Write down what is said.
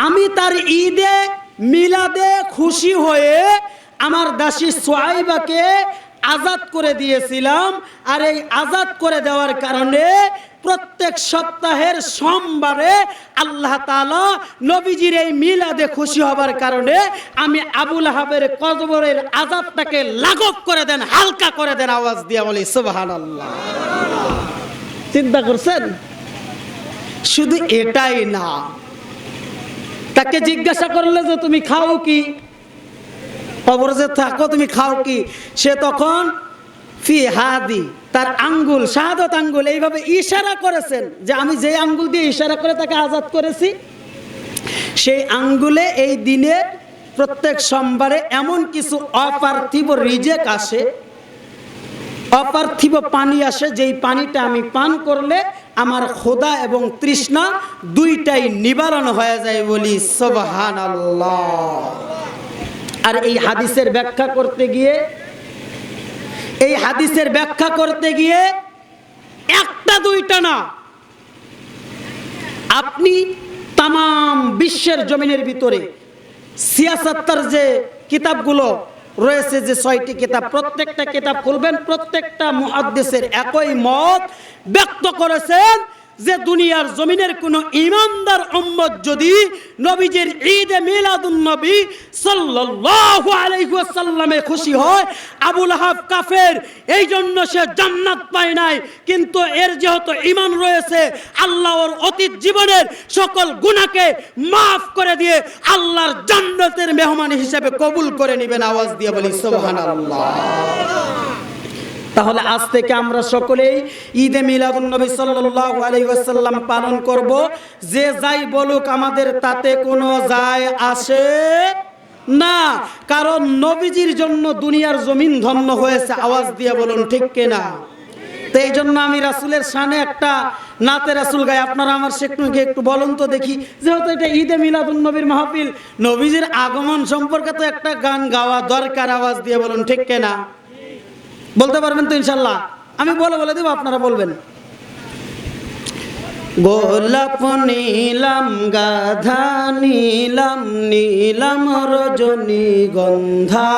আমি তার ঈদে মিলাদে খুশি হয়ে আমার দাসী সুহাইবাকে আজাদ করে দিয়েছিলাম। আর এই আজাদ করে দেওয়ার কারণে প্রত্যেক সপ্তাহের সোমবারে আল্লাহ তাআলা নবীজির এই মিলাদে খুশি হবার কারণে আমি আবু লাহাবের কবরের আযাবটাকে লাঘব করে দেন, হালকা করে দেন। আওয়াজ দিয়ে বলি সুবহানাল্লাহ। চিন্তা করছেন? শুধু এটাই না, তাকে জিজ্ঞাসা করলে যে তুমি খাও কি, কবরে যে থাকো তুমি খাও কি, সে তখন ফি হাদি, তার আঙ্গুল, শাহাদাত আঙ্গুল এইভাবে ইশারা করেছেন যে আমি যে আঙ্গুল দিয়ে ইশারা করে তাকে আজাদ করেছি, সেই আঙ্গুলে এই দিনে প্রত্যেক সোমবারে এমন কিছু অপার্থিব রিজেক আসে, অপার্থিব পানি আসে, যেই পানিটা আমি পান করলে আমার ক্ষুধা এবং তৃষ্ণা দুইটাই নিবারণ হয়ে যায়। বলি সুবহানাল্লাহ। আর এই হাদিসের ব্যাখ্যা করতে গিয়ে, এই হাদিসের ব্যাখ্যা করতে গিয়ে একটা দুইটা না, আপনি তামাম বিশ্বের জমিনের ভিতরে সিয়াসাত্তার যে কিতাবগুলো রয়েছে, যে 6টি কিতাব, প্রত্যেকটা কিতাব খুলবেন, প্রত্যেকটা মুহাদ্দিসের একই মত ব্যক্ত করেছেন যে দুনিয়ার জমিনের কোন ঈমানদার উম্মত যদি নবীজির ঈদে মিলাদুন নবী সাল্লাল্লাহু আলাইহি ওয়াসাল্লামে খুশি হয়, আবু লাহাব কাফের, এই জন্য সে জান্নাত পায় নাই, কিন্তু এর যেহেতু ঈমান রয়েছে, আল্লাহ ওর অতীত জীবনের সকল গুনাহকে মাফ করে দিয়ে আল্লাহর জান্নাতের মেহমান হিসেবে কবুল করে নেবেন। আওয়াজ দিয়ে বলি সুবহানাল্লাহ। তাহলে আজ থেকে আমরা সকলেই ঈদে মিলাদুন নবী সাল্লাল্লাহু আলাইহি ওয়াসাল্লাম পালন করব। যে যাই বলুক আমাদের তাতে কোনো যায় আসে না, কারণ নবীজির জন্য দুনিয়ার জমিন ধন্য হয়েছে। আওয়াজ দিয়ে বলুন ঠিক কিনা? তো এই জন্য আমি রাসূলের শানে একটা নাতে রাসূল গাই, আপনারা আমার শেখনুকে একটু বলুন তো দেখি। যেহেতু এটা ঈদে মিলাদুন নবীর মাহফিল, নবীজির আগমন সম্পর্কে তো একটা গান গাওয়া দরকার। আওয়াজ দিয়ে বলুন ঠিক কিনা? বলতে পারবেন তো ইনশাল্লাহ? আমি বলে দেব, আপনারা বলবেন। গোলাপ নীলাম গাধা নীলাম নীলাম রজনীগন্ধা